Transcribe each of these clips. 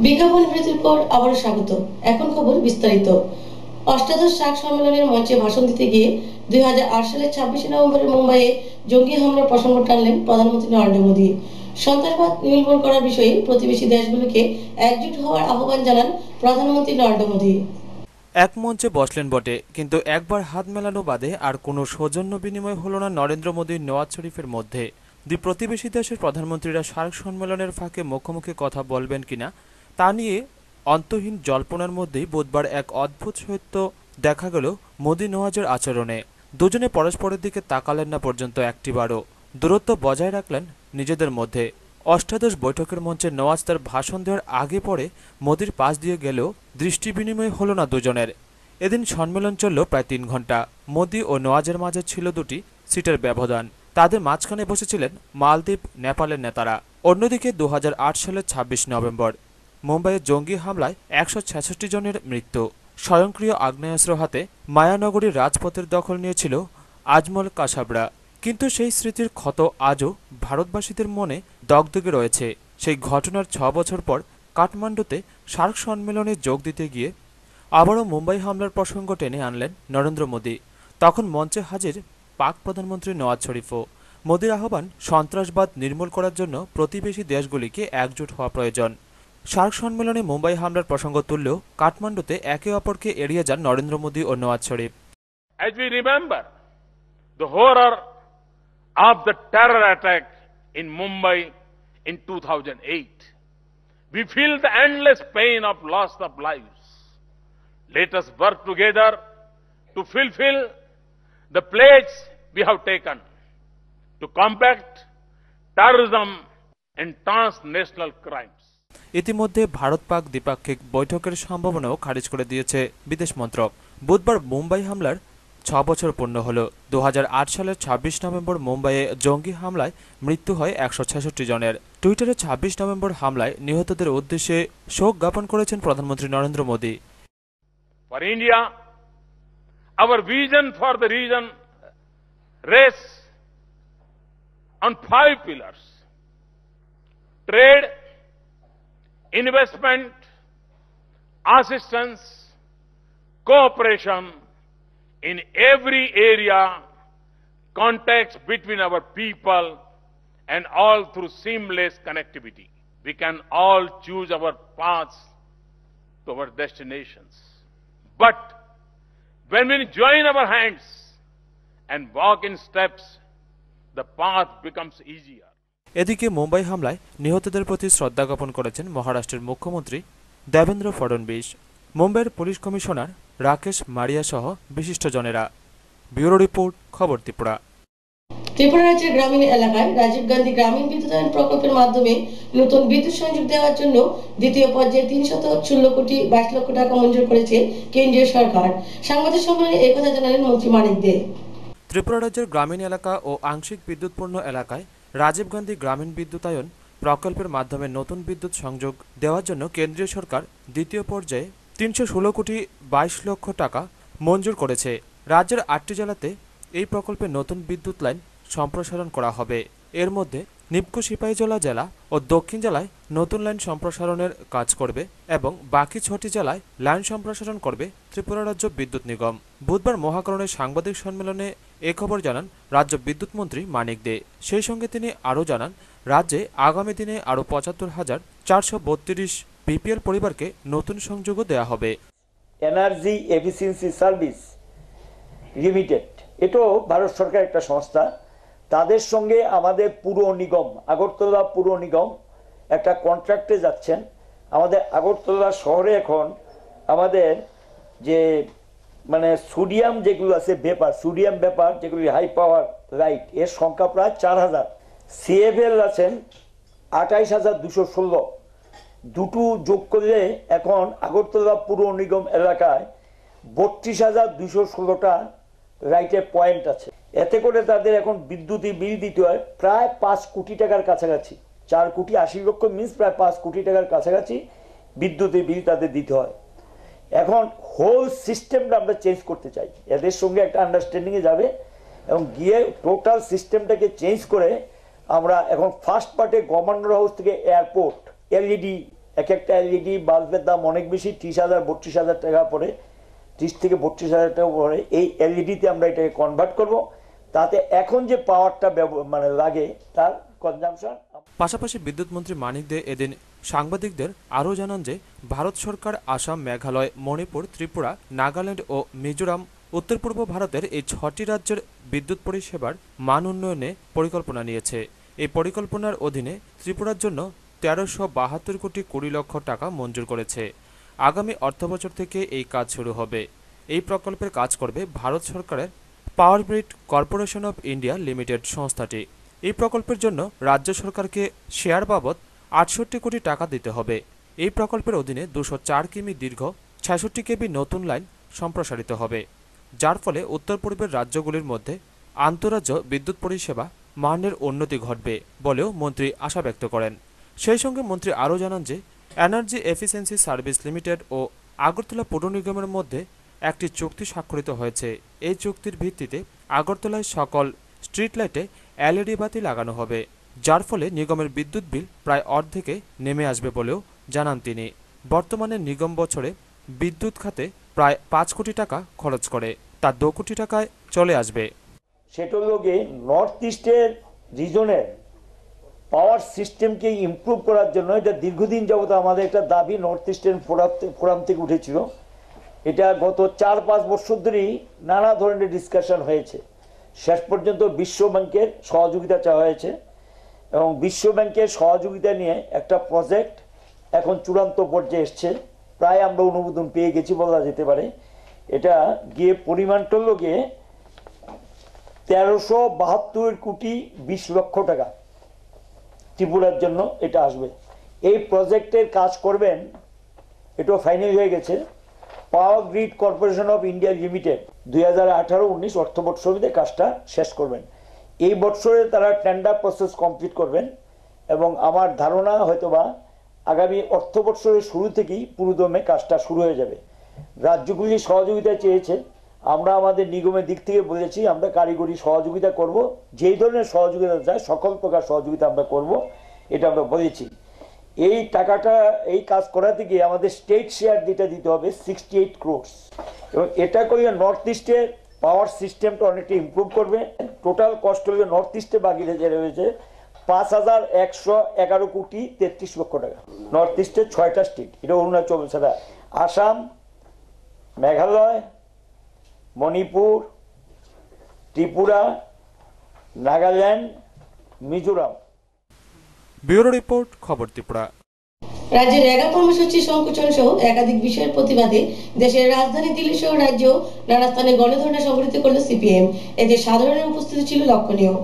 বিজ্ঞাপন বিরতির পর আবারও স্বাগত। এখন খবর বিস্তারিত। অষ্টাদশ শাক সম্মেলনের মঞ্চে ভাষণ দিতে গিয়ে 2008 সালের 26 নভেম্বরের মুম্বাইয়ে জঙ্গি হামলার প্রসঙ্গ টানলেন প্রধানমন্ত্রী নরেন্দ্র মোদী। সন্ত্রাসবাদ নির্মূল করার বিষয়ে প্রতিবেশী দেশগুলোকে একজোট হওয়ার আহ্বান জানান প্রধানমন্ত্রী নরেন্দ্র মোদী। এক মঞ্চে বসলেন বটে, কিন্তু একবার হাত মেলানো বাদে আর কোনো সৌজন্য বিনিময় হলো না নরেন্দ্র মোদীর নওয়াজ শরীফের মধ্যে। দুই প্রতিবেশী দেশের প্রধানমন্ত্রীরা সার্ক সম্মেলনের ফাঁকে মুখোমুখি কথা বলবেন কিনা তা নিয়ে অন্তহীন জল্পনার মধ্যেই বুধবার এক অদ্ভুত সত্য দেখা গেল মোদী নওয়াজের আচরণে। দুজনে পরস্পরের দিকে তাকালেন না পর্যন্ত একটিবারও, দূরত্ব বজায় রাখলেন নিজেদের মধ্যে। অষ্টাদশ বৈঠকের মঞ্চে নওয়াজ তার ভাষণ দেওয়ার আগে পরে মোদীর পাশ দিয়ে গেলেও দৃষ্টি বিনিময় হলো না দুজনের। এদিন সম্মেলন চলল প্রায় 3 ঘন্টা। মোদী ও নওয়াজের মাঝে ছিল 2টি সিটের ব্যবধান। তাদের মাঝখানে বসেছিলেন মালদ্বীপ, নেপালের নেতারা। অন্যদিকে 2008 সালের 26 নভেম্বর মুম্বাইয়ে জঙ্গি হামলায় 166 জনের মৃত্যু। স্বয়ংক্রিয় আগ্নেয়াস্ত্র হাতে মায়ানগরীর রাজপথের দখল নিয়েছিল আজমল কাসাবরা। কিন্তু সেই স্মৃতির ক্ষত আজও ভারতবাসীদের মনে দগদগে রয়েছে। সেই ঘটনার 6 বছর পর কাঠমান্ডুতে সার্ক সম্মেলনে যোগ দিতে গিয়ে আবারও মুম্বাই হামলার প্রসঙ্গ টেনে আনলেন নরেন্দ্র মোদী। তখন মঞ্চে হাজির পাক প্রধানমন্ত্রী নওয়াজ শরীফও। মোদীর আহ্বান, সন্ত্রাসবাদ নির্মূল করার জন্য প্রতিবেশী দেশগুলিকে একজোট হওয়া প্রয়োজন। সার্ক সম্মেলনে মুম্বাই হামলার প্রসঙ্গ তুললেও কাঠমান্ডুতে একে অপরকে এড়িয়ে যান নরেন্দ্র মোদী ও Nawaz Sharif. As we remember the horror of the terror attack in Mumbai in 2008, we feel the endless pain of loss of lives. Let us work together to fulfill the pledge we have taken to combat terrorism and transnational crimes. ইতিমধ্যে ভারত পাক দ্বিপাক্ষিক বৈঠকের সম্ভাবনাও খারিজ করে দিয়েছে বিদেশ মন্ত্রক। বুধবার মুম্বাই হামলার 6 বছর পূর্ণ হল। 2008 সালের 26 নভেম্বর মুম্বাইয়ে জঙ্গি হামলায় মৃত্যু হয় 166 জনের। টুইটারে 26 নভেম্বর হামলায় নিহতদের উদ্দেশ্যে শোক জ্ঞাপন করেছেন প্রধানমন্ত্রী Narendra Modi. For India, our vision for the region rests on 5 pillars: trade, investment, assistance, cooperation in every area, contacts between our people, and all through seamless connectivity. We can all choose our paths to our destinations. But when we join our hands and walk in steps, the path becomes easier. এদিকে মুম্বাই হামলায় নিহতদের প্রতি শ্রদ্ধা জ্ঞাপন করেছেন মহারাষ্ট্রের মুখ্যমন্ত্রী দেবেন্দ্র ফডনবিস, মুম্বাইয়ের পুলিশ কমিশনার রাকেশ মারিয়া সহ বিশিষ্টজনেরা। ব্যুরো রিপোর্ট, খবর ত্রিপুরা। ত্রিপুরা রাজ্যের গ্রামীণ এলাকায় রাজীব গান্ধী গ্রামীণ বিদ্যুতায়ন প্রকল্পের মাধ্যমে নতুন বিদ্যুৎ সংযোগ দেওয়ার জন্য দ্বিতীয় পর্যায়ে 316 কোটি 22 লক্ষ টাকা মঞ্জুর করেছে কেন্দ্রীয় সরকার। সাংবাদিক সম্মেলনে এই কথা জানালেন মন্ত্রী মানিক দে। ত্রিপুরা রাজ্যের গ্রামীণ এলাকা ও আংশিক বিদ্যুৎপূর্ণ এলাকায় রাজীব গান্ধী গ্রামীণ বিদ্যুতায়ন প্রকল্পের মাধ্যমে নতুন বিদ্যুৎ সংযোগ দেওয়ার জন্য কেন্দ্রীয় সরকার দ্বিতীয় পর্যায়ে 316 কোটি 22 লক্ষ টাকা মঞ্জুর করেছে। রাজ্যের 8টি জেলাতে এই প্রকল্পে নতুন বিদ্যুৎ লাইন সম্প্রসারণ করা হবে। এর মধ্যে নিপকো সিপাহীজলা জেলা ও দক্ষিণ জেলায় নতুন লাইন সম্প্রসারণের কাজ করবে এবং বাকি 6টি জেলায় লাইন সম্প্রসারণ করবে ত্রিপুরা রাজ্য বিদ্যুৎ নিগম। বুধবার মহাকরণের সাংবাদিক সম্মেলনে এ খবর জানান রাজ্য বিদ্যুৎ মন্ত্রী মানিক দে। সেই সঙ্গে তিনি আরও জানান, রাজ্যে আগামী দিনে আরও ৭৫,৪৩২ বিপিএল পরিবারকে নতুন সংযোগও দেওয়া হবে। এনার্জি এফিসিয়েন্সি সার্ভিস লিমিটেড, এটাও ভারত সরকার একটা সংস্থা, তাদের সঙ্গে আমাদের পুর নিগম, আগরতলা পুর নিগম একটা কন্ট্রাক্টে যাচ্ছেন। আমাদের আগরতলা শহরে এখন আমাদের যে সোডিয়াম যেগুলো আছে ভেপার, সোডিয়াম ভেপার যেগুলি হাই পাওয়ার লাইট, এর সংখ্যা প্রায় 4000। সিএফএল আছেন 28,216। দুটো যোগ করলে এখন আগরতলা পুর নিগম এলাকায় 32,216টা লাইটের পয়েন্ট আছে। এতে করে তাদের এখন বিদ্যুৎ বিল দিতে হয় প্রায় 5 কোটি টাকার কাছাকাছি। 4 কোটি 80 লক্ষ মিনস প্রায় 5 কোটি টাকার কাছাকাছি বিদ্যুতের বিল তাদের দিতে হয়। এখন হোল সিস্টেমটা আমরা চেঞ্জ করতে চাই, এদের সঙ্গে একটা আন্ডারস্ট্যান্ডিংয়ে যাবে এবং গিয়ে টোটাল সিস্টেমটাকে চেঞ্জ করে আমরা এখন ফার্স্ট পার্টে গভর্নর হাউস থেকে এয়ারপোর্ট এলইডি এক একটা এলইডি বাল্বের দাম অনেক বেশি, 30,000-32,000 টাকা পড়ে, 30 থেকে 32,000 টাকা পড়ে। এই এলইডিতে আমরা এটাকে কনভার্ট করব, তাতে এখন যে পাওয়ারটা মানে লাগে তার কনজাম্পশন। পাশাপাশি বিদ্যুৎ মন্ত্রী মানিক দে এদিন সাংবাদিকদের আরও জানান যে ভারত সরকার আসাম, মেঘালয়, মণিপুর, ত্রিপুরা, নাগাল্যান্ড ও মিজোরাম উত্তর পূর্ব ভারতের এই 6টি রাজ্যের বিদ্যুৎ পরিষেবার মান উন্নয়নে পরিকল্পনা নিয়েছে। এই পরিকল্পনার অধীনে ত্রিপুরার জন্য 1372 কোটি 20 লক্ষ টাকা মঞ্জুর করেছে। আগামী অর্থবছর থেকে এই কাজ শুরু হবে। এই প্রকল্পের কাজ করবে ভারত সরকারের power grid corporation of India limited সংস্থাটি। এই প্রকল্পের জন্য রাজ্য সরকারকে শেয়ার বাবদ 68 কোটি টাকা দিতে হবে। এই প্রকল্পের অধীনে 204 কিমি দীর্ঘ 66 কেবি নতুন লাইন সম্প্রসারিত হবে, যার ফলে উত্তর পূর্বের রাজ্যগুলির মধ্যে আন্তঃরাজ্য বিদ্যুৎ পরিষেবা মানের উন্নতি ঘটবে বলেও মন্ত্রী আশা ব্যক্ত করেন। সেই সঙ্গে মন্ত্রী আরও জানান যে এনার্জি এফিসিয়েন্সি সার্ভিস লিমিটেড ও আগরতলা পৌর নিগমের মধ্যে একটি চুক্তি স্বাক্ষরিত হয়েছে। এই চুক্তির ভিত্তিতে আগরতলায় সকল স্ট্রিট লাইটে এলইডি বাতি লাগানো হবে, যার ফলে নিগমের বিদ্যুৎ বিল প্রায় অর্ধেকে নেমে আসবে বলেও জানান তিনি। বর্তমানে নিগম বছরে বিদ্যুৎ খাতে প্রায় 5 কোটি টাকা খরচ করে, তা 2 কোটি টাকায় চলে আসবে। সেটা হলো গিয়ে নর্থ ইস্টের রিজনের পাওয়ার সিস্টেমকে ইমপ্রুভ করার জন্য। এটা দীর্ঘদিন যাবত আমাদের একটা দাবি নর্থ ইস্টার্ন ফোরাম থেকে উঠেছিল। এটা গত 4-5 বছর ধরেই নানা ধরনের ডিসকাশন হয়েছে। শেষ পর্যন্ত বিশ্ব ব্যাংকের সহযোগিতা চাওয়া হয়েছে এবং বিশ্ব ব্যাংকের সহযোগিতা নিয়ে একটা প্রজেক্ট এখন চূড়ান্ত পর্যায়ে এসছে। প্রায় আমরা অনুমোদন পেয়ে গেছি বলা যেতে পারে। এটা গিয়ে পরিমাণটা হলো গিয়ে 1372 কোটি 20 লক্ষ টাকা ত্রিপুরার জন্য এটা আসবে। এই প্রজেক্টের কাজ করবেন, এটাও ফাইনাল হয়ে গেছে, power grid corporation of India limited. 2018-19 অর্থবর্ষে কাজটা শেষ করবেন। এই বছরে তারা টেন্ডার প্রসেস কমপ্লিট করবেন এবং আমার ধারণা হয়তোবা আগামী অর্থবর্ষের শুরু থেকেই পুরোদমে কাজটা শুরু হয়ে যাবে। রাজ্যগুলি সহযোগিতা চেয়েছে, আমরা আমাদের নিগমের দিক থেকে বলেছি আমরা কারিগরি সহযোগিতা করব, যেই ধরনের সহযোগিতা চাই সকল প্রকার সহযোগিতা আমরা করব, এটা আমরা বলেছি। এই টাকাটা এই কাজ করাতে গিয়ে আমাদের স্টেট শেয়ার যেটা দিতে হবে 68 crores, এবং এটা করলে নর্থ ইস্টের পাওয়ার সিস্টেমটা অনেকটা ইমপ্রুভ করবে। টোটাল কস্ট হলে নর্থ ইস্টে বাকি রয়েছে 5,111 কোটি 33 লক্ষ টাকা। নর্থ ইস্টের 6টা স্টেট, এটা অরুণাচল ছাড়া আসাম, মেঘালয়, মণিপুর, ত্রিপুরা, নাগাল্যান্ড, মিজোরাম। ব্যুরো রিপোর্ট, খবর ত্রিপুরা। রাজ্যের রেগা কর্মসূচি সংকোচন সহ একাধিক বিষয়ের প্রতিবাদে দেশের রাজধানী দিল্লি সহ রাজ্য নানা স্থানে গণধর্ণা সংগঠিত করল সিপিএম। এতে সাধারণের উপস্থিতি ছিল লক্ষণীয়।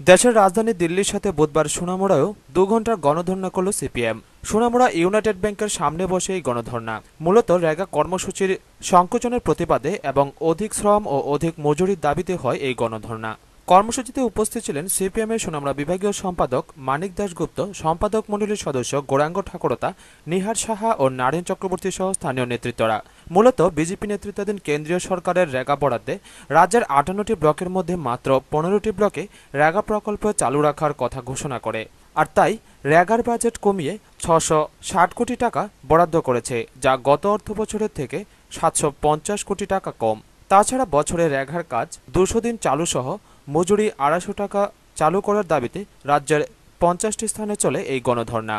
দেশের রাজধানী দিল্লির সাথে বুধবার সোনামুড়ায়ও 2 ঘন্টার গণধর্ণা করল সিপিএম। সোনামুড়া ইউনাইটেড ব্যাংকের সামনে বসে এই গণধর্ণা মূলত রেগা কর্মসূচির সংকোচনের প্রতিবাদে এবং অধিক শ্রম ও অধিক মজুরির দাবিতে হয় এই গণধর্ণা। কর্মসূচিতে উপস্থিত ছিলেন সিপিএমের সোনামুড়া বিভাগীয় সম্পাদক মানিক দাশগুপ্ত, সম্পাদক মণ্ডলীর সদস্য গৌরাঙ্গ ঠাকুরতা, নিহার সাহা ও নারায়ণ চক্রবর্তী সহ স্থানীয় নেতৃত্বরা। মূলত বিজেপি নেতৃত্বাধীন কেন্দ্রীয় সরকারের রেগা বরাদ্দে রাজ্যের 58টি ব্লকের মধ্যে মাত্র 15টি ব্লকে রেগা প্রকল্প চালু রাখার কথা ঘোষণা করে, আর তাই রেগার বাজেট কমিয়ে 660 কোটি টাকা বরাদ্দ করেছে, যা গত অর্থবছরের থেকে 750 কোটি টাকা কম। তাছাড়া বছরে রেগার কাজ 200 দিন চালু সহ মজুরি 250 টাকা চালু করার দাবিতে রাজ্যের 50টি স্থানে চলে এই গণধর্ণা।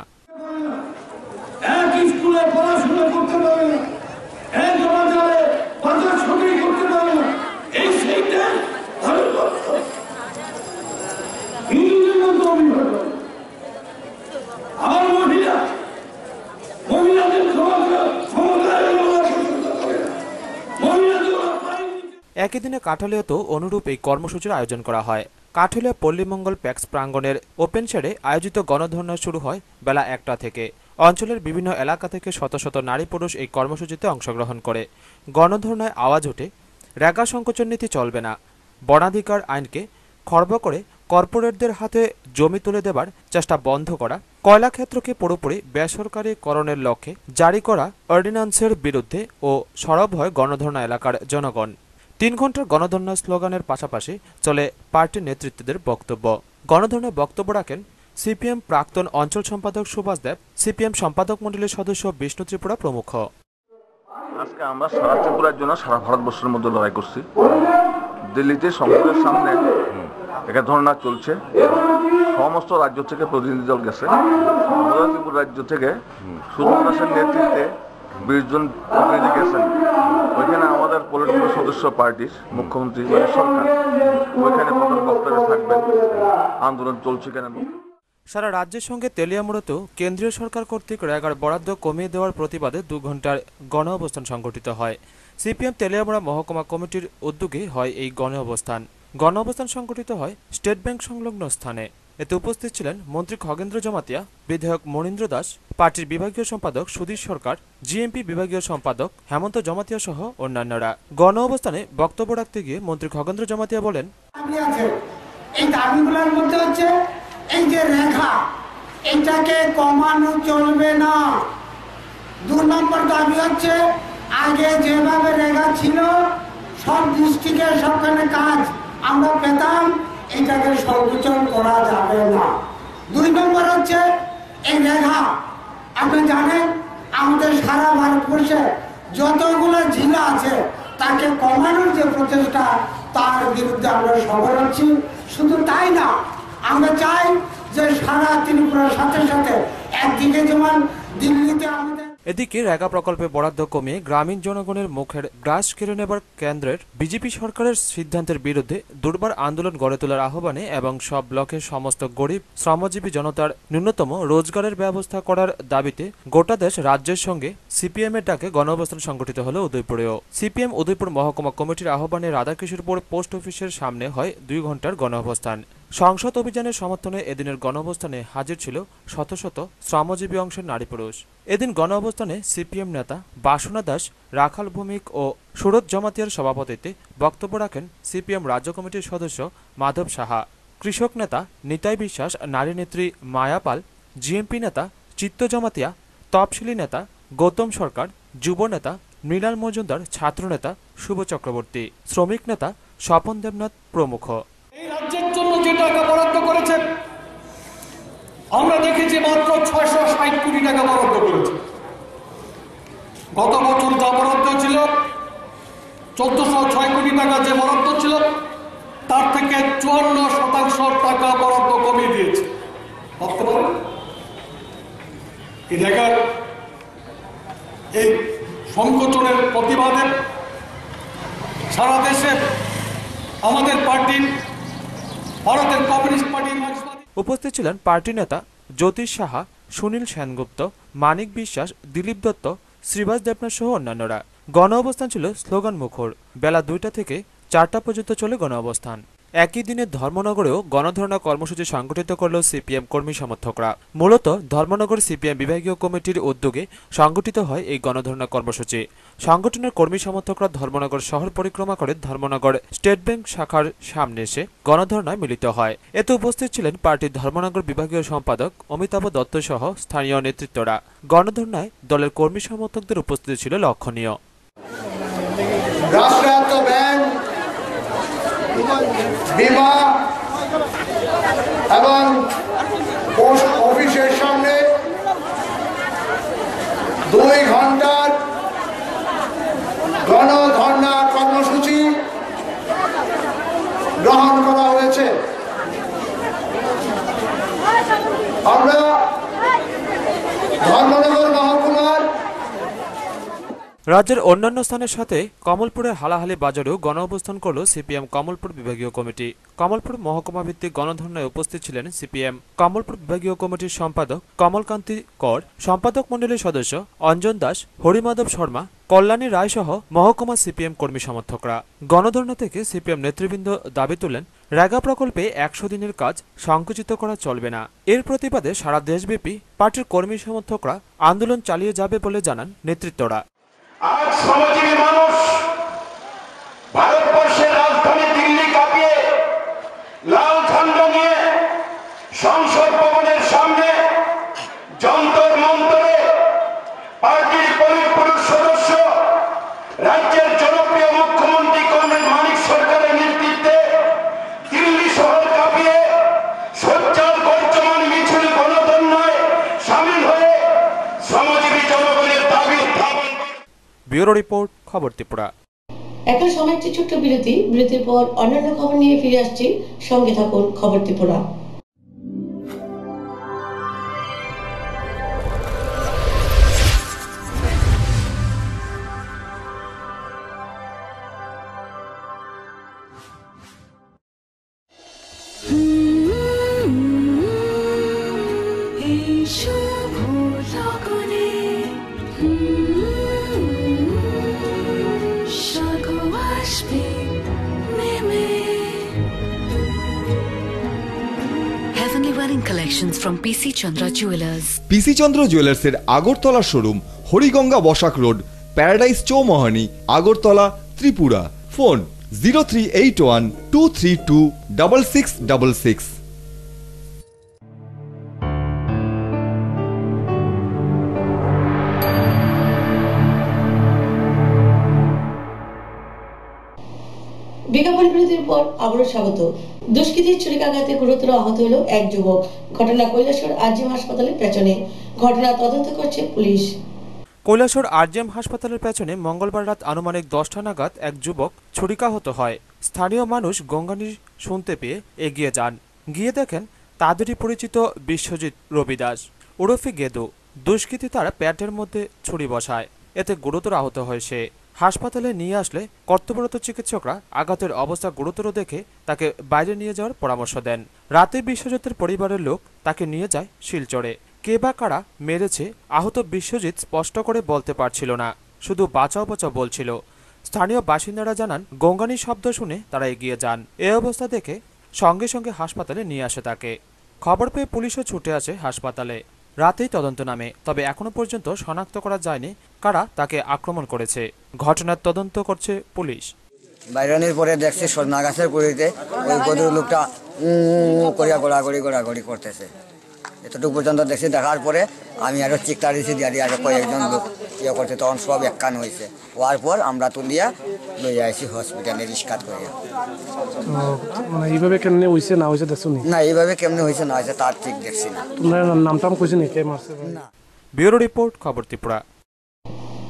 একই দিনে কাঠালিয়াতেও অনুরূপ এই কর্মসূচির আয়োজন করা হয়। কাঠালিয়া পল্লীমঙ্গল প্যাক্স প্রাঙ্গণের ওপেন শেডে আয়োজিত গণধর্ণা শুরু হয় বেলা 1টা থেকে। অঞ্চলের বিভিন্ন এলাকা থেকে শত শত নারী পুরুষ এই কর্মসূচিতে অংশগ্রহণ করে। গণধর্ণায় আওয়াজ ওঠে, রেগা সংকোচন নীতি চলবে না, বনাধিকার আইনকে খর্ব করে কর্পোরেটদের হাতে জমি তুলে দেবার চেষ্টা বন্ধ করা, কয়লা ক্ষেত্রকে পুরোপুরি বেসরকারীকরণের লক্ষ্যে জারি করা অর্ডিন্যান্সের বিরুদ্ধে ও সরব হয় গণধর্ণা এলাকার জনগণ। 3 ঘন্টার গণধর্ণা স্লোগানের পাশাপাশি চলে পার্টি নেতৃত্বদের বক্তব্য। গণধর্ণায় বক্তব্য রাখেন সিপিএম প্রাক্তন অঞ্চল সম্পাদক সুভাষ দেব, সিপিএম সম্পাদক মণ্ডলীর সদস্য বিষ্ণু ত্রিপুরা প্রমুখ। আজকে আমরা সারা ত্রিপুরার জন্য সারা ভারতবর্ষের মধ্যে লড়াই করছি। দিল্লিতে সংসদের সামনে একটা ধর্ণা চলছে, সমস্ত রাজ্য থেকে প্রতিনিধি দল গেছে। আমাদের ত্রিপুরা রাজ্য থেকে সুজন দাসের নেতৃত্বে 20 জন প্রতিনিধি গেছেন। ওইখানে আমাদের পলিটিক্যাল সদস্য পার্টির মুখ্যমন্ত্রী সরকার ওইখানে প্রধান বক্তব্য থাকবেন, আন্দোলন চলছে কেন। সারা রাজ্যের সঙ্গে তেলিয়ামুড়াতেও কেন্দ্রীয় সরকার কর্তৃক রেগার বরাদ্দ কমিয়ে দেওয়ার প্রতিবাদে 2 ঘণ্টার গণ অবস্থান সংগঠিত হয়। সিপিএম তেলিয়ামুড়া মহকুমা কমিটির উদ্যোগে হয় এই গণ অবস্থান সংগঠিত হয় স্টেট ব্যাংক সংলগ্ন স্থানে। এতে উপস্থিত ছিলেন মন্ত্রী খগেন্দ্র জমাতিয়া, বিধায়ক মনীন্দ্র দাস, পার্টির বিভাগীয় সম্পাদক সুধীর সরকার, জিএমপি বিভাগীয় সম্পাদক হেমন্ত জমাতিয়া সহ অন্যান্যরা। গণ অবস্থানে বক্তব্য রাখতে গিয়ে মন্ত্রী খগেন্দ্র জমাতিয়া বলেন, এই দাবিগুলোর মধ্যে হচ্ছে এই যে রেখা, এটাকে কমানো চলবে না। 2 নম্বর দাবি হচ্ছে আগে যেভাবে রেখা ছিল সব ডিস্ট্রিক্টে সবখানে কাজ আমরা পেতাম, এটাকে সংকুচন করা যাবে না। 2 নম্বর হচ্ছে এই রেখা, আপনি জানেন আমাদের সারা ভারতবর্ষে যতগুলো জেলা আছে তাকে কমানোর যে প্রচেষ্টা, তার বিরুদ্ধে আমরা সরব হচ্ছি। শুধু তাই না, আমরা চাই যে সারা ত্রিপুরার সাথে সাথে একদিকে যেমন দিল্লিতে আমাদের। এদিকে রেগা প্রকল্পে বরাদ্দ কমিয়ে গ্রামীণ জনগণের মুখের গ্রাস কেড়ে নেবার কেন্দ্রের বিজেপি সরকারের সিদ্ধান্তের বিরুদ্ধে দুর্বার আন্দোলন গড়ে তোলার আহ্বানে এবং সব ব্লকের সমস্ত গরিব শ্রমজীবী জনতার ন্যূনতম রোজগারের ব্যবস্থা করার দাবিতে গোটা দেশ রাজ্যের সঙ্গে সিপিএম এর ডাকে গণ অবস্থান সংগঠিত হলো উদয়পুরেও। সিপিএম উদয়পুর মহকুমা কমিটির আহ্বানে রাধাকিশোরপুর পোস্ট অফিসের সামনে হয় 2 ঘণ্টার গণ অবস্থান। সংসদ অভিযানের সমর্থনে এদিনের গণ অবস্থানে হাজির ছিল শত শত শ্রমজীবী অংশের নারী পুরুষ। এদিন গণ অবস্থানে সিপিএম নেতা বাসনা দাস, রাখাল ভৌমিক ও সুরত জমাতিয়ার সভাপতিত্বে বক্তব্য রাখেন সিপিএম রাজ্য কমিটির সদস্য মাধব সাহা, কৃষক নেতা নিতাই বিশ্বাস, নারী নেত্রী মায়া পাল, জিএমপি নেতা চিত্ত জমাতিয়া, তপশিলি নেতা গৌতম সরকার, যুব নেতা মৃণাল মজুমদার, ছাত্র নেতা শুভ চক্রবর্তী, শ্রমিক নেতা স্বপন দেবনাথ প্রমুখ। এই রাজ্যের জন্য যে টাকা বরাদ্দ করেছেন আমরা দেখেছি মাত্র 660 কোটি টাকা বরাদ্দ করেছে। গত বছর যা বরাদ্দ ছিল 1406 কোটি টাকা যে বরাদ্দ ছিল তার থেকে 54% টাকা বরাদ্দ কমিয়ে দিয়েছে। ভাবতে পারেন এই জায়গার এই সংকোচনের প্রতিবাদে সারা দেশে আমাদের পার্টির ভারতের কমিউনিস্ট পার্টির উপস্থিত ছিলেন পার্টি নেতা জ্যোতিষ সাহা, সুনীল সেনগুপ্ত, মানিক বিশ্বাস, দিলীপ দত্ত, শ্রীবাস দেবনাথ সহ অন্যান্যরা। গণ অবস্থান ছিল স্লোগান মুখর। বেলা 2টা থেকে 4টা পর্যন্ত চলে গণ অবস্থান। একই দিনে ধর্মনগরেও গণধর্ণা কর্মসূচি সংগঠিত করল সিপিএম কর্মী সমর্থকরা। মূলত ধর্মনগর সিপিএম বিভাগীয় কমিটির উদ্যোগে সংগঠিত হয় এই গণধর্ণা কর্মসূচি। সংগঠনের কর্মী সমর্থকরা ধর্মনগর শহর পরিক্রমা করে ধর্মনগর স্টেট ব্যাংক শাখার সামনে এসে গণধর্ণায় মিলিত হয়। এতে উপস্থিত ছিলেন পার্টির ধর্মনগর বিভাগীয় সম্পাদক অমিতাভ দত্ত সহ স্থানীয় নেতৃত্বরা। গণধর্ণায় দলের কর্মী সমর্থকদের উপস্থিতি ছিল লক্ষণীয়। বিমা এবং পোস্ট অফিসের সামনে 2 ঘন্টার গণধর্ণা কর্মসূচি গ্রহণ করা হয়েছে। আমরা ধর্মনগর মহকুমার রাজ্যের অন্যান্য স্থানের সাথে কমলপুরের হালাহালি বাজারেও গণ অবস্থান করল সিপিএম কমলপুর বিভাগীয় কমিটি। কমলপুর মহকুমা ভিত্তিক গণধর্ণায় উপস্থিত ছিলেন সিপিএম কমলপুর বিভাগীয় কমিটির সম্পাদক কমলকান্তি কর, সম্পাদক মণ্ডলীর সদস্য অঞ্জন দাস, হরিমাধব শর্মা, কল্যাণী রায় সহ মহকুমা সিপিএম কর্মী সমর্থকরা। গণধর্ণা থেকে সিপিএম নেতৃবৃন্দ দাবি তোলেন, রেগা প্রকল্পে 100 দিনের কাজ সংকুচিত করা চলবে না। এর প্রতিবাদে সারা দেশব্যাপী পার্টির কর্মী সমর্থকরা আন্দোলন চালিয়ে যাবে বলে জানান নেতৃত্বরা। আজ শ্রমজীবী মানুষ ভারতবর্ষের রাজধানী দিল্লি কাঁপিয়ে লাল ঝান্ডা নিয়ে সংসদ ভবনের সামনে যন্তর মন্তরে পার্টির পরিপুরুষ সদস্য রাজ্যের জনপ্রিয় মুখ্যমন্ত্রী কর্নেল মানিক সরকারের নেতৃত্বে দিল্লি শহর কাঁপিয়ে সোচ্চার গর্জমান মিছিল ব্যুরো রিপোর্ট, খবর ত্রিপুরা। এখন সময় একটি ছোট্ট বিরতি। বিরতির পর অন্যান্য খবর নিয়ে ফিরে আসছি। সঙ্গে থাকুন খবর Tripura. Collections from PC Chandra Jewelers. PC Chandra Jewelers এর Agartala showroom, Hariganga Basak road, paradise Chowmuhani, Agartala, Tripura. Phone 0381 232 6666। বিজ্ঞাপন বিরতির পর আবারও স্বাগত। দুষ্কৃতীর ছুরিকাঘাতে গুরুতর আহত হলো এক যুবক। ঘটনা কৈলাসহর আরজিএম হাসপাতালের পেছনে। ঘটনা তদন্ত করছে পুলিশ। কৈলাসহর আরজিএম হাসপাতালের পেছনে মঙ্গলবার রাত আনুমানিক 10টা নাগাদ এক যুবক ছুরিকাহত হয়। স্থানীয় মানুষ গঙ্গানি শুনতে পেয়ে এগিয়ে যান। গিয়ে দেখেন তাদেরই পরিচিত বিশ্বজিৎ রবি দাস ওরফে গেদু। দুষ্কৃতী তারা পেটের মধ্যে ছুরি বসায়, এতে গুরুতর আহত হয় সে। হাসপাতালে নিয়ে আসলে কর্তব্যরত চিকিৎসকরা আঘাতের অবস্থা গুরুতর দেখে তাকে বাইরে নিয়ে যাওয়ার পরামর্শ দেন। রাতে বিশ্বজিতের পরিবারের লোক তাকে নিয়ে যায় শিলচরে। কে বা কারা মেরেছে আহত বিশ্বজিৎ স্পষ্ট করে বলতে পারছিল না, শুধু বাঁচাও বাঁচাও বলছিল। স্থানীয় বাসিন্দারা জানান গঙ্গানি শব্দ শুনে তারা এগিয়ে যান। এ অবস্থা দেখে সঙ্গে সঙ্গে হাসপাতালে নিয়ে আসে তাকে। খবর পেয়ে পুলিশও ছুটে আসে হাসপাতালে। রাতেই তদন্ত নামে, তবে এখনো পর্যন্ত শনাক্ত করা যায়নি কারা তাকে আক্রমণ করেছে। ঘটনার তদন্ত করছে পুলিশ। বাইরানির পরে দেখছি সজনা গাছের পুরিতে ওই গরুর লোকটা করিয়া গোড়াগড়ি করতেছে। এতটুকু পর্যন্ত দেখছি। দেখার পরে আমি আরো চিকটা দিয়েছি, দিয়ে আরো কয়েকজন লোক ইয়ে করছে, তখন সব একখান হয়েছে। হওয়ার পর আমরা তুলিয়া লইয়া আইছি হসপিটালে রিস্কাত করিয়া। এইভাবে কেমনে হয়েছে না হয়েছে দেখছো না, এইভাবে কেমনে হয়েছে না হয়েছে তার ঠিক দেখছি না। তোমার নামটাম কইছে নি কে মারছে? না। ব্যুরো রিপোর্ট, খবর ত্রিপুরা।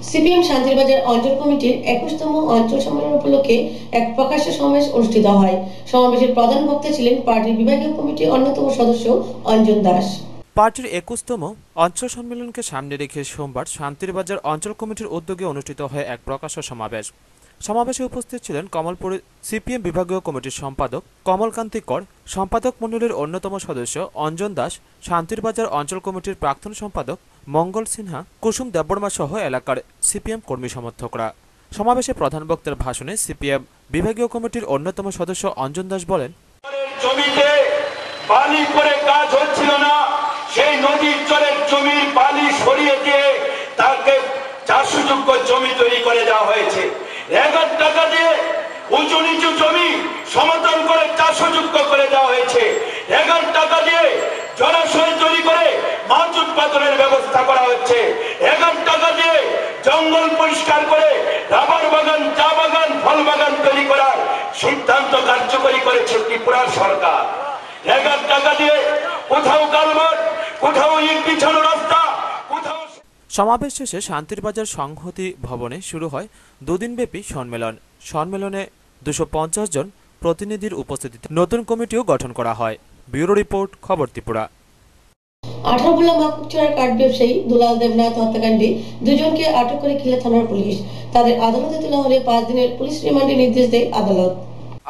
সিপিএম শান্তিরবাজার অঞ্চল কমিটির 21তম অঞ্চল সম্মেলন উপলক্ষে এক প্রকাশ্য সমাবেশ অনুষ্ঠিত হয়। সমাবেশের প্রধান বক্তা ছিলেন পার্টির বিভাগীয় কমিটির অন্যতম সদস্য অঞ্জন দাস। পার্টির 21তম অঞ্চল সম্মেলনকে সামনে রেখে সোমবার শান্তিরবাজার অঞ্চল কমিটির উদ্যোগে অনুষ্ঠিত হয় এক প্রকাশ্য সমাবেশ। সমাবেশে উপস্থিত ছিলেন কমলপুরের সিপিএম বিভাগীয় কমিটির সম্পাদক কমলকান্তি কর, সম্পাদক মণ্ডলীর অন্যতম সদস্য অঞ্জন দাস, শান্তিরবাজার অঞ্চল কমিটির প্রাক্তন সম্পাদক মঙ্গল সিনহা, কুসুম দেববর্মা সহ এলাকার সিপিএম কর্মী সমর্থকরা। সমাবেশে প্রধান বক্তার ভাষণে সিপিএম বিভাগীয় কমিটির অন্যতম সদস্য অঞ্জন দাস বলেন, জমিতে বালি করে কাজ হচ্ছিল না, সেই নদীর চরের জমির বালি সরিয়ে দিয়ে তাকে চাষযোগ্য জমি তৈরি করে দেওয়া হয়েছে। 1000 টাকা দিয়ে উঁচু নিচু জমি সমতল করে চাষযোগ্য করে দেওয়া হয়েছে। 1000 টাকা দিয়ে জলাশয় তৈরি করে মাছ উৎপাদনের ব্যবস্থা করা হচ্ছে। 1000 টাকা দিয়ে জঙ্গল পরিষ্কার করে রাবার বাগান, চা বাগান, ফল বাগান তৈরি করার সিদ্ধান্ত কার্যকরী করেছে ত্রিপুরা সরকার। 1000 টাকা দিয়ে কোথাও কালভার্ট, কোথাও ইট বিছানো রাস্তা, কোথাও। সমাবেশ শেষে শান্তিরবাজার সংহতি ভবনে শুরু হয় দুদিনব্যাপী সম্মেলন। সম্মেলনে 250 জন প্রতিনিধির উপস্থিতিতে নতুন কমিটিও গঠন করা হয়। ব্যুরো রিপোর্ট, খবর ত্রিপুরা। 18 ভোলা মাকুপচড়ার কাঠ ব্যবসায়ী দুলাল দেবনাথ হত্যাকাণ্ডে দুজনকে আটক করে কিলা থানার পুলিশ। তাদের আদালতে তোলা হলে 5 দিনের পুলিশ রিমান্ডের নির্দেশ দেয় আদালত।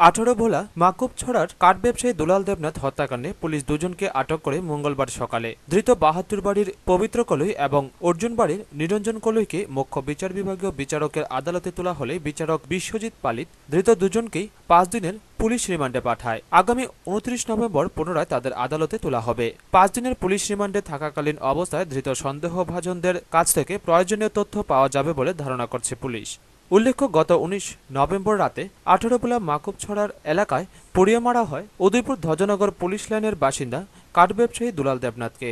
18 ভোলা মাকুপছড়ার কাঠ ব্যবসায়ী দুলাল দেবনাথ হত্যাকাণ্ডে পুলিশ দুজনকে আটক করে মঙ্গলবার সকালে। ধৃত 72 বাড়ির পবিত্র কলই এবং অর্জুন বাড়ির নিরঞ্জন কলইকে মুখ্য বিচার বিভাগীয় বিচারকের আদালতে তোলা হলে বিচারক বিশ্বজিৎ পালিত ধৃত দুজনকেই 5 দিনের পুলিশ রিমান্ডে পাঠায়। আগামী 29 নভেম্বর পুনরায় তাদের আদালতে তোলা হবে। 5 দিনের পুলিশ রিমান্ডে থাকাকালীন অবস্থায় ধৃত সন্দেহভাজনদের কাছ থেকে প্রয়োজনীয় তথ্য পাওয়া যাবে বলে ধারণা করছে পুলিশ। উল্লেখ্য, গত 19 নভেম্বর রাতে 18 ভোলা মাকুপছড়ার এলাকায় পুড়িয়ে মারা হয় উদয়পুর ধ্বজনগর পুলিশ লাইনের বাসিন্দা কাঠ ব্যবসায়ী দুলাল দেবনাথকে।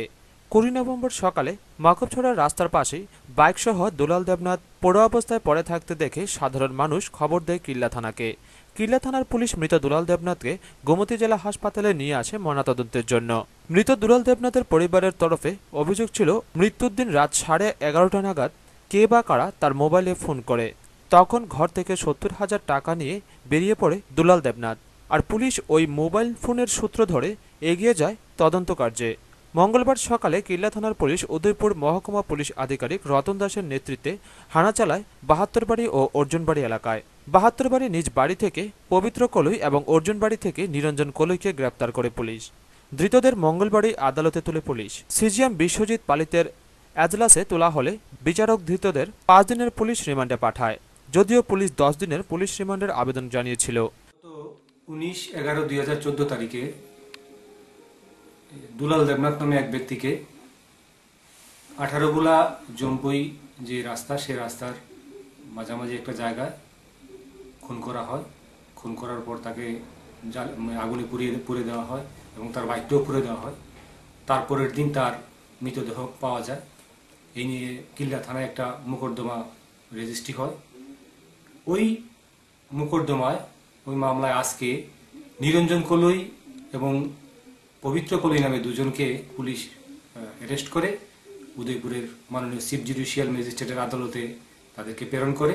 20 নভেম্বর সকালে মাকুপছড়ার রাস্তার পাশেই বাইকসহ দুলাল দেবনাথ পোড়া অবস্থায় পড়ে থাকতে দেখে সাধারণ মানুষ খবর দেয় কিল্লা থানাকে। কিল্লা থানার পুলিশ মৃত দুলাল দেবনাথকে গোমতী জেলা হাসপাতালে নিয়ে আসে ময়নাতদন্তের জন্য। মৃত দুলাল দেবনাথের পরিবারের তরফে অভিযোগ ছিল মৃত্যুর দিন রাত 11:30 নাগাদ কে বা কারা তার মোবাইলে ফোন করে। তখন ঘর থেকে 70,000 টাকা নিয়ে বেরিয়ে পড়ে দুলাল দেবনাথ। আর পুলিশ ওই মোবাইল ফোনের সূত্র ধরে এগিয়ে যায় তদন্ত কার্যে। মঙ্গলবার সকালে কিল্লা থানার পুলিশ উদয়পুর মহকুমা পুলিশ আধিকারিক রতন দাসের নেতৃত্বে হানা চালায় 72 বাড়ি ও অর্জুনবাড়ি এলাকায়। 72 বাড়ি নিজ বাড়ি থেকে পবিত্র কলই এবং অর্জুনবাড়ি থেকে নিরঞ্জন কলইকে গ্রেপ্তার করে পুলিশ। ধৃতদের মঙ্গলবারই আদালতে তুলে পুলিশ। সিজিএম বিশ্বজিৎ পালিতের এজলাসে তোলা হলে বিচারক ধৃতদের 5 দিনের পুলিশ রিমান্ডে পাঠায়, যদিও পুলিশ 10 দিনের পুলিশ রিমান্ডের আবেদন জানিয়েছিল। 19/11/2014 তারিখে দুলাল দেবনাথ নামে এক ব্যক্তিকে 18 গোলা জম্পুই যে রাস্তা, সে রাস্তার মাঝামাঝি একটা জায়গায় খুন করা হয়। খুন করার পর তাকে আগুনে পুড়িয়ে দেওয়া হয় এবং তার বাইকটাও পুড়িয়ে দেওয়া হয়। তারপরের দিন তার মৃতদেহ পাওয়া যায়। এই নিয়ে কিল্লা থানায় একটা মোকদ্দমা রেজিস্ট্রি হয়। ওই মোকদ্দমায়, ওই মামলায় আজকে নিরঞ্জন কলই এবং পবিত্র কলই নামে দুজনকে পুলিশ অ্যারেস্ট করে উদয়পুরের মাননীয় চিফ জুডিশিয়াল ম্যাজিস্ট্রেটের আদালতে তাদেরকে প্রেরণ করে।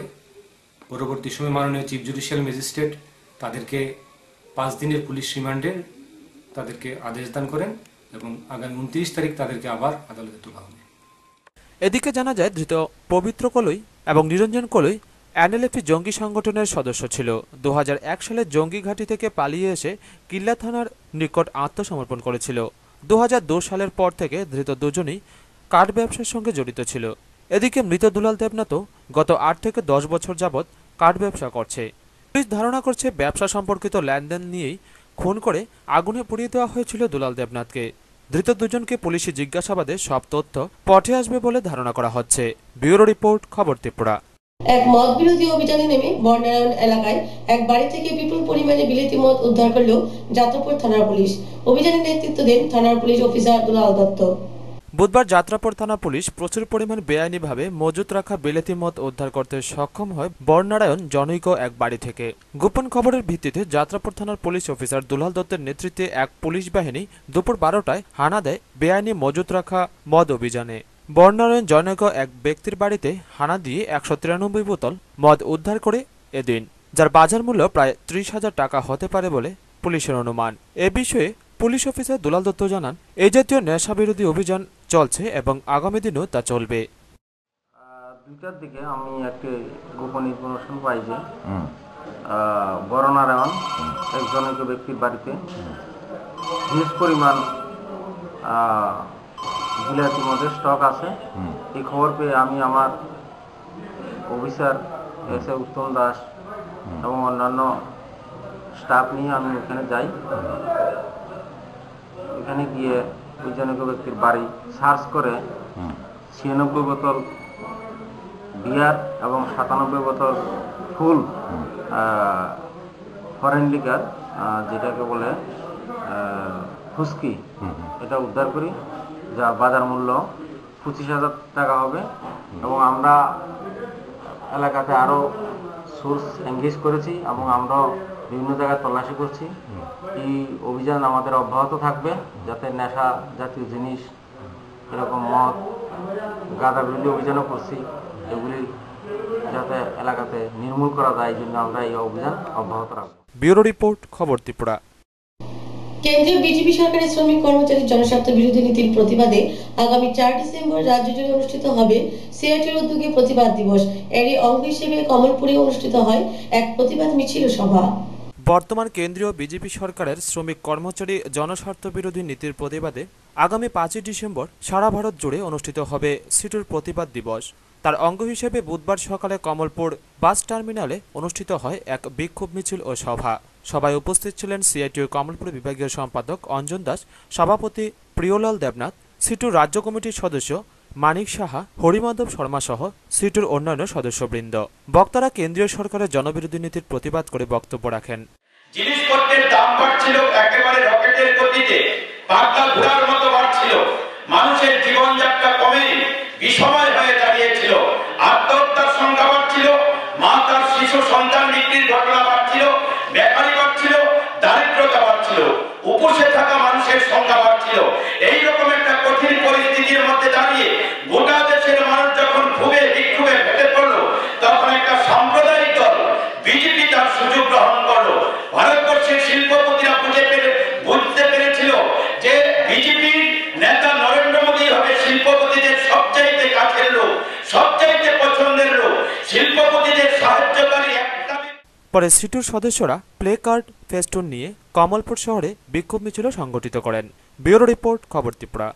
পরবর্তী সময় মাননীয় চিফ জুডিশিয়াল ম্যাজিস্ট্রেট তাদেরকে 5 দিনের পুলিশ রিমান্ডের তাদেরকে আদেশ দান করেন এবং আগামী 29 তারিখ তাদেরকে আবার আদালতে তোলা হবে। এদিকে জানা যায়, ধৃত পবিত্র কলই এবং নিরঞ্জন কলই এনএলএফ জঙ্গি সংগঠনের সদস্য ছিল। 2001 সালে জঙ্গি ঘাঁটি থেকে পালিয়ে এসে কিল্লা থানার নিকট আত্মসমর্পণ করেছিল। 2002 সালের পর থেকে ধৃত দুজনই কাঠ ব্যবসার সঙ্গে জড়িত ছিল। এদিকে মৃত দুলাল দেবনাথও গত 8 থেকে 10 বছর যাবৎ কাঠ ব্যবসা করছে। পুলিশ ধারণা করছে ব্যবসা সম্পর্কিত লেনদেন নিয়েই খুন করে আগুনে পুড়িয়ে দেওয়া হয়েছিল দুলাল দেবনাথকে। ধৃত দুজনকে পুলিশি জিজ্ঞাসাবাদে সব তথ্য পথে আসবে বলে ধারণা করা হচ্ছে। ব্যুরো রিপোর্ট, খবর ত্রিপুরা। এক মদ বিরোধী অভিযানে নেমে বর্ণারায়ণ এলাকায় এক বাড়ি থেকে বিপুল পরিমাণে বিলেতি মদ উদ্ধার করল যাত্রাপুর থানার পুলিশ। অভিযানের নেতৃত্ব দেন থানার পুলিশ অফিসার দুলাল দত্ত। বুধবার যাত্রাপুর থানা পুলিশ প্রচুর পরিমাণ বেআইনিভাবে মজুত রাখা বিলেতি মদ উদ্ধার করতে সক্ষম হয় বর্ণারায়ণ জনৈক এক বাড়ি থেকে। গোপন খবরের ভিত্তিতে যাত্রাপুর থানার পুলিশ অফিসার দুলাল দত্তের নেতৃত্বে এক পুলিশ বাহিনী দুপুর 12টায় হানা দেয় বেআইনি মজুত রাখা মদ অভিযানে। বর্ণারায়ণ জনৈক এক ব্যক্তির বাড়িতে হানা দিয়ে 193 বোতল মদ উদ্ধার করে এদিন, যার বাজার মূল্য প্রায় 30,000 টাকা হতে পারে বলে পুলিশের অনুমান। এ বিষয়ে পুলিশ অফিসার দুলাল দত্ত জানান, এই জাতীয় নেশা বিরোধী অভিযান চলছে এবং আগামী দিনেও তা চলবে। 2টার দিকে আমি একটি গোপন ইনফরমেশন পাই যে বর্ণারায়ণ একজনৈক ব্যক্তির বাড়িতে হিউজ পরিমাণ বিলাতি মদের স্টক আছে। এই খবর পেয়ে আমি আমার অফিসার এসে উত্তম দাস এবং অন্যান্য স্টাফ নিয়ে আমি ওখানে যাই। ওখানে গিয়ে ওই জনৈক ব্যক্তির বাড়ি সার্চ করে 96 বোতল বিয়ার এবং 97 বোতল ফুল ফরেন লিকার, যেটাকে বলে হুস্কি, এটা উদ্ধার করি, যা বাজার মূল্য 25,000 টাকা হবে। এবং আমরা এলাকাতে আরও সোর্স এঙ্গেজ করেছি এবং আমরা বিভিন্ন জায়গায় তল্লাশি করছি। এই অভিযান আমাদের অব্যাহত থাকবে, যাতে নেশা জাতীয় জিনিস, এরকম মদ, গাঁজা বিরোধী অভিযানও করছি, এগুলি যাতে এলাকাতে নির্মূল করা যায়, এই জন্য আমরা এই অভিযান অব্যাহত রাখব। ব্যুরো রিপোর্ট, খবর ত্রিপুরা। কেন্দ্রীয় বিজেপি সরকারের শ্রমিক কর্মচারীর জনস্বার্থ বিরোধী নীতির প্রতিবাদে আগামী 4 ডিসেম্বর রাজ্য জুড়ে অনুষ্ঠিত হবে সিআইটির উদ্যোগে প্রতিবাদ দিবস। এরই অঙ্গ হিসেবে কমলপুরে অনুষ্ঠিত হয় এক প্রতিবাদ মিছিল সভা। বর্তমান কেন্দ্রীয় বিজেপি সরকারের শ্রমিক কর্মচারী জনস্বার্থ বিরোধী নীতির প্রতিবাদে আগামী 5 ডিসেম্বর সারা ভারত জুড়ে অনুষ্ঠিত হবে সিটুর প্রতিবাদ দিবস। তার অঙ্গ হিসেবে বুধবার সকালে কমলপুর বাস টার্মিনালে অনুষ্ঠিত হয় এক বিক্ষোভ মিছিল ও সভা। সভায় উপস্থিত ছিলেন সিআইটির কমলপুর বিভাগীয় সম্পাদক অঞ্জন দাস, সভাপতি প্রিয়লাল দেবনাথ, সিটুর রাজ্য কমিটির সদস্য মানিক সাহা, হরিমাধব শর্মা সহ সিটুর অন্যান্য সদস্যবৃন্দ। বক্তারা কেন্দ্রীয় সরকারের জনবিরোধী নীতির প্রতিবাদ করে বক্তব্য রাখেন। জিনিসপত্রের দাম বাড়ছিল একেবারে রকেটের গতিতে, পাগলা ঘোড়ার মতো বাড়ছিল। মানুষের জীবনযাত্রা কমে বিষময় হয়ে দাঁড়িয়েছিল। আত্মহত্যার সংখ্যা বাড়ছিল, মা তার শিশু সন্তান বিক্রির ঘটনা বাড়ছিল, বেকারি বাড়ছিল, দারিদ্রতা বাড়ছিল, উপসে থাকা মানুষের সংখ্যা বাড়ছিল। এইরকম একটা কঠিন পরিস্থিতির মধ্যে দাঁড়িয়ে গোটা দেশের মানুষ যখন ক্ষোভে বিক্ষোভে পরে সিটুর সদস্যরা প্লে কার্ড ফেস্টুন নিয়ে কমলপুর শহরে বিক্ষোভ মিছিল সংগঠিত করেন। ব্যুরো রিপোর্ট, খবর ত্রিপুরা।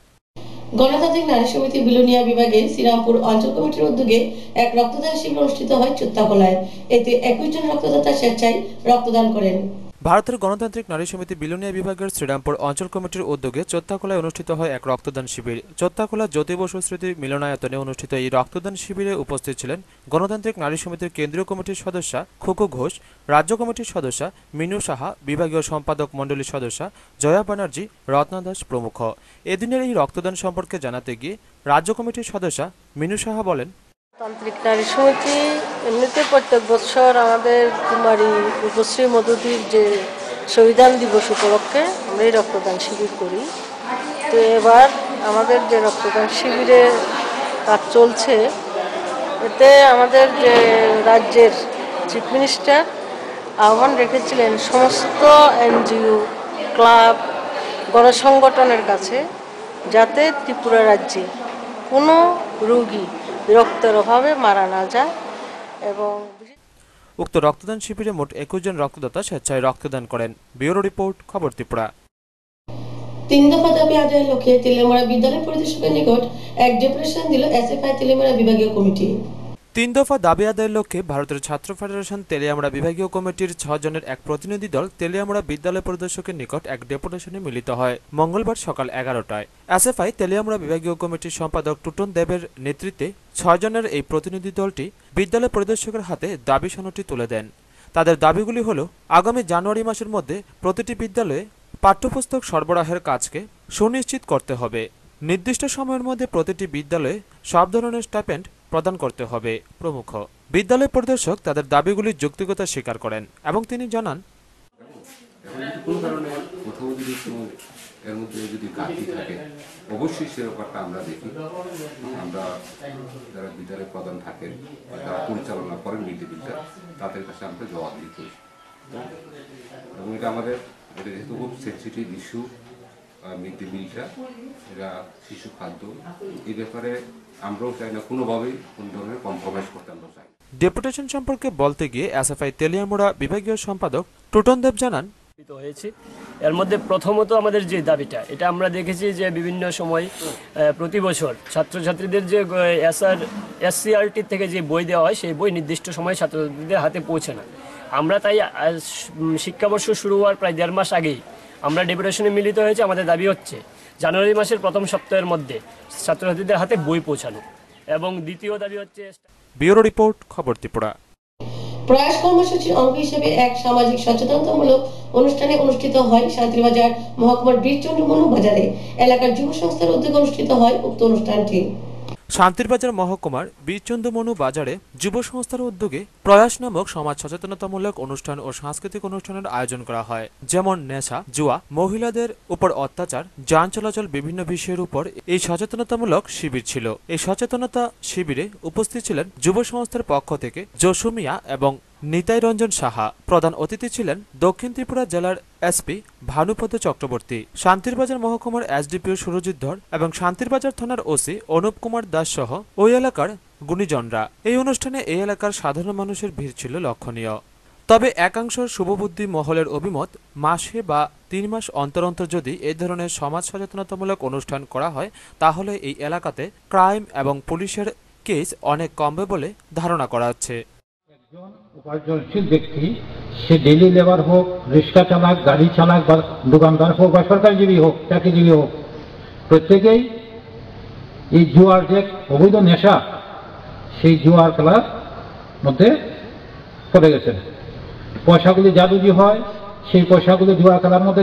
গণতান্ত্রিক নারী সমিতি বিলোনিয়া বিভাগে শ্রীরামপুর অঞ্চল কমিটির উদ্যোগে এক রক্তদান শিবির অনুষ্ঠিত হয় চোত্তাখোলায়। এতে 21 জন রক্তদাতা স্বেচ্ছায় রক্তদান করেন। ভারতের গণতান্ত্রিক নারী সমিতি বিলোনিয়া বিভাগের শ্রীরামপুর অঞ্চল কমিটির উদ্যোগে চোত্তাখোলায় অনুষ্ঠিত হয় এক রক্তদান শিবির। চোত্তাখোলা জ্যোতি বসু স্মৃতি মিলনায়তনে অনুষ্ঠিত এই রক্তদান শিবিরে উপস্থিত ছিলেন গণতান্ত্রিক নারী সমিতির কেন্দ্রীয় কমিটির সদস্যা খুকু ঘোষ, রাজ্য কমিটির সদস্যা মিনু সাহা, বিভাগীয় সম্পাদক মণ্ডলীর সদস্যা জয়া ব্যানার্জি, রত্না দাস প্রমুখ। এদিনের এই রক্তদান সম্পর্কে জানাতে গিয়ে রাজ্য কমিটির সদস্যা মিনু সাহা বলেন, গণতান্ত্রিক নারী সমিতি এমনিতে প্রত্যেক বছর আমাদের কুমারী রূপশ্রী মধুদির যে সংবিধান দিবস উপলক্ষে আমরা এই রক্তদান শিবির করি। তো এবার আমাদের যে রক্তদান শিবিরের কাজ চলছে, এতে আমাদের যে রাজ্যের চিফ মিনিস্টার আহ্বান রেখেছিলেন সমস্ত এনজিও, ক্লাব, গণসংগঠনের কাছে যাতে ত্রিপুরা রাজ্যে কোনো রোগী রক্তের অভাবে মারা না যায়। এবং উক্ত রক্তদান শিবিরে মোট 21 জন রক্তদাতা স্বেচ্ছায় রক্তদান করেন। ব্যুরো রিপোর্ট, খবর ত্রিপুরা। 3 দফা দাবি আদায়ের লক্ষ্যে তেলিয়ামুড়া বিদ্যালয় পরিদর্শকের নিকট এক ডেপুটেশন দিল এসএফআই তেলিয়ামুড়া বিভাগীয় কমিটি। 3 দফা দাবি আদায়ের লক্ষ্যে ভারতের ছাত্র ফেডারেশন তেলিয়ামুড়া বিভাগীয় কমিটির 6 জনের এক প্রতিনিধি দল তেলিয়ামুড়া বিদ্যালয় পরিদর্শকের নিকট এক ডেপুটেশনে মিলিত হয় মঙ্গলবার সকাল 11টায়। এসএফআই তেলিয়ামুড়া বিভাগীয় কমিটির সম্পাদক টুটন দেবের নেতৃত্বে 6 জনের এই প্রতিনিধি দলটি বিদ্যালয় পরিদর্শকের হাতে দাবি সনদটি তুলে দেন। তাদের দাবিগুলি হল, আগামী জানুয়ারি মাসের মধ্যে প্রতিটি বিদ্যালয়ে পাঠ্যপুস্তক সরবরাহের কাজকে সুনিশ্চিত করতে হবে, নির্দিষ্ট সময়ের মধ্যে প্রতিটি বিদ্যালয়ে সব ধরনের স্টাইপেন্ড প্রদান করতে হবে প্রমুখ। বিদ্যালয় পরিদর্শক তাদের দাবিগুলির যৌক্তিকতা স্বীকার করেন এবং তিনি জানান, এর মধ্যে যদি ঘাটতি থাকে অবশ্যই সে ব্যাপারটা আমরা দেখি। আমরা যারা বিদ্যালয় প্রধান থাকেন, যারা পরিচালনা করেন মিড ডে মিলটা, তাদের কাছে আমরা জবাবদিহি করি। এবং এটা আমাদের যেহেতু খুব সেন্সিটিভ ইস্যু মিড ডে মিলটা, এটা শিশু খাদ্য, এই ব্যাপারে আমরাও চাই না কোনোভাবেই কোন ধরনের কম্প্রোমাইজ করতে আমরা চাই। ডেপুটেশন সম্পর্কে বলতে গিয়ে এসএফআই তেলিয়ামুড়া বিভাগীয় সম্পাদক টুটন দেব জানান, হয়েছে এর মধ্যে প্রথমত আমাদের যে দাবিটা, এটা আমরা দেখেছি যে বিভিন্ন সময় প্রতি বছর ছাত্রছাত্রীদের যে এসসিআরটি থেকে যে বই দেওয়া হয়, সেই বই নির্দিষ্ট সময় ছাত্রছাত্রীদের হাতে পৌঁছে না। আমরা তাই শিক্ষাবর্ষ শুরু হওয়ার প্রায় 1.5 মাস আগেই আমরা ডেপুটেশনে মিলিত হয়েছে। আমাদের দাবি হচ্ছে জানুয়ারি মাসের প্রথম সপ্তাহের মধ্যে ছাত্রছাত্রীদের হাতে বই পৌঁছানো, এবং দ্বিতীয় দাবি হচ্ছে। ব্যুরো রিপোর্ট, খবর ত্রিপুরা। প্রয়াস কর্মসূচির অঙ্গ হিসেবে এক সামাজিক সচেতনতামূলক অনুষ্ঠানে অনুষ্ঠিত হয় শান্তিরবাজার মহকুমার বীরচন্দ্র মনু বাজারে। এলাকার যুব সংস্থার উদ্যোগে অনুষ্ঠিত হয় উক্ত অনুষ্ঠানটি। শান্তিরবাজার মহকুমার বীরচন্দ্র মনু বাজারে যুব সংস্থার উদ্যোগে প্রয়াস নামক সমাজ সচেতনতামূলক অনুষ্ঠান ও সাংস্কৃতিক অনুষ্ঠানের আয়োজন করা হয়, যেমন নেশা, জুয়া, মহিলাদের উপর অত্যাচার, যান চলাচল বিভিন্ন বিষয়ের উপর এই সচেতনতামূলক শিবির ছিল। এই সচেতনতা শিবিরে উপস্থিত ছিলেন যুব সংস্থার পক্ষ থেকে জসুমিয়া এবং নিতাই রঞ্জন সাহা। প্রধান অতিথি ছিলেন দক্ষিণ ত্রিপুরা জেলার এসপি ভানুপদ চক্রবর্তী, শান্তিরবাজার মহকুমার এসডিপিও সুরজিৎ ধর এবং শান্তিরবাজার থানার ওসি অনুপ কুমার দাস সহ ওই এলাকার গুণীজনরা। এই অনুষ্ঠানে এই এলাকার সাধারণ মানুষের ভিড় ছিল লক্ষণীয়। তবে একাংশ শুভবুদ্ধি মহলের অভিমত, মাসে বা 3 মাস অন্তর অন্তর যদি এই ধরনের সমাজ সচেতনতামূলক অনুষ্ঠান করা হয়, তাহলে এই এলাকাতে ক্রাইম এবং পুলিশের কেস অনেক কমবে বলে ধারণা করা হচ্ছে। উপার্জনশীল ব্যক্তি, সে ডেলি লেবার হোক, রিক্সা চালাক, গাড়ি চালাক, বা দোকানদার হোক, বা সরকারিজীবী হোক, চাকরিজীবী হোক, প্রত্যেকেই এই জুয়ার যে অবৈধ নেশা, সেই জুয়ার খেলার মধ্যে পড়ে গেছেন। পয়সাগুলি জাদুজি হয়, সেই পয়সাগুলি জুয়ার খেলার মধ্যে